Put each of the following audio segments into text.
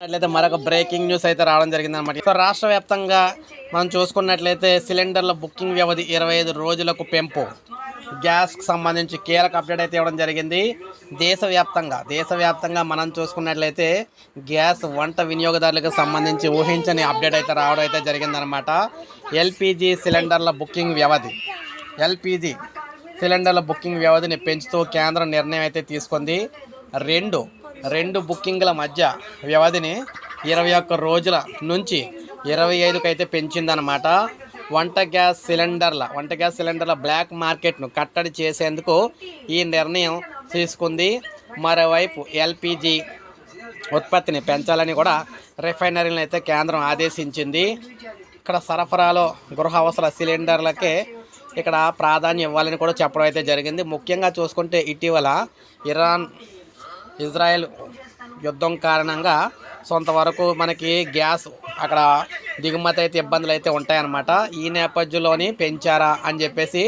అట్లయితే మరొక breaking news అయితే రావడం జరిగింది అనమాట. సో రాష్ట్ర వ్యాప్తంగా మనం చూసుకున్నట్లయితే సిలిండర్ల బుకింగ్ వ్యవధి 25 రోజులకు పెంపు. గ్యాస్కి సంబంధించి కీలక అప్డేట్ అయితే ఇవ్వడం జరిగింది. దేశవ్యాప్తంగా మనం చూసుకున్నట్లయితే గ్యాస్ వంట వినియోగదారులకు సంబంధించి ఊహించని అప్డేట్ అయితే రావడం అయితే జరిగిందనమాట. ఎల్పిజి సిలిండర్ల బుకింగ్ వ్యవధిని పెంచుతూ కేంద్రం నిర్ణయం అయితే తీసుకుంది. రెండు బుకింగ్ల మధ్య వ్యవధిని 21 రోజుల నుంచి 25కు అయితే పెంచిందనమాట. వంట గ్యాస్ సిలిండర్ల బ్లాక్ మార్కెట్ను కట్టడి చేసేందుకు ఈ నిర్ణయం తీసుకుంది. మరోవైపు ఎల్పిజి ఉత్పత్తిని పెంచాలని కూడా రిఫైనరీలను అయితే కేంద్రం ఆదేశించింది. ఇక్కడ సరఫరాలో గృహ అవసర సిలిండర్లకే ఇక్కడ ప్రాధాన్యం ఇవ్వాలని కూడా చెప్పడం అయితే జరిగింది. ముఖ్యంగా చూసుకుంటే ఇటీవల ఇజ్రాయెల్ యుద్ధం కారణంగా కొంతవరకు మనకి గ్యాస్ అక్కడ దిగుమతి అయితే ఇబ్బందులు అయితే ఉంటాయన్నమాట. ఈ నేపథ్యంలోని పెంచారా అని చెప్పేసి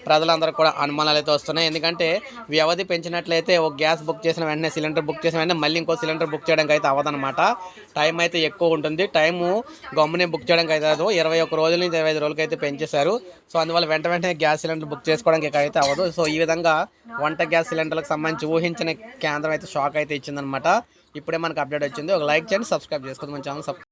ప్రజలందరూ కూడా అనుమానాలు అయితే వస్తున్నాయి. ఎందుకంటే వ్యవధి పెంచినట్లయితే ఒక గ్యాస్ బుక్ చేసిన వెంటనే సిలిండర్ బుక్ చేసిన వెంటనే మళ్ళీ ఇంకో సిలిండర్ బుక్ చేయడానికి అయితే అవ్వదన్నమాట. టైం అయితే ఎక్కువ ఉంటుంది. టైము గమ్మునే బుక్ చేయడానికి అయితే అవ్వదు. 21 రోజుల నుంచి 25 రోజులకి అయితే పెంచేశారు. సో అందువల్ల వెంటనే గ్యాస్ సిలిండర్ బుక్ చేసుకోవడానికి అయితే అవ్వదు. సో ఈ విధంగా వంట గ్యాస్ సిలిండర్లకు సంబంధించి ఊహించిన కేంద్రం అయితే షాక్ అయితే ఇచ్చిందనమాట. ఇప్పుడే మనకు అప్డేట్ వచ్చింది. ఒక లైక్ చేయండి, సబ్స్క్రైబ్ చేసుకోండి మన ఛానల్.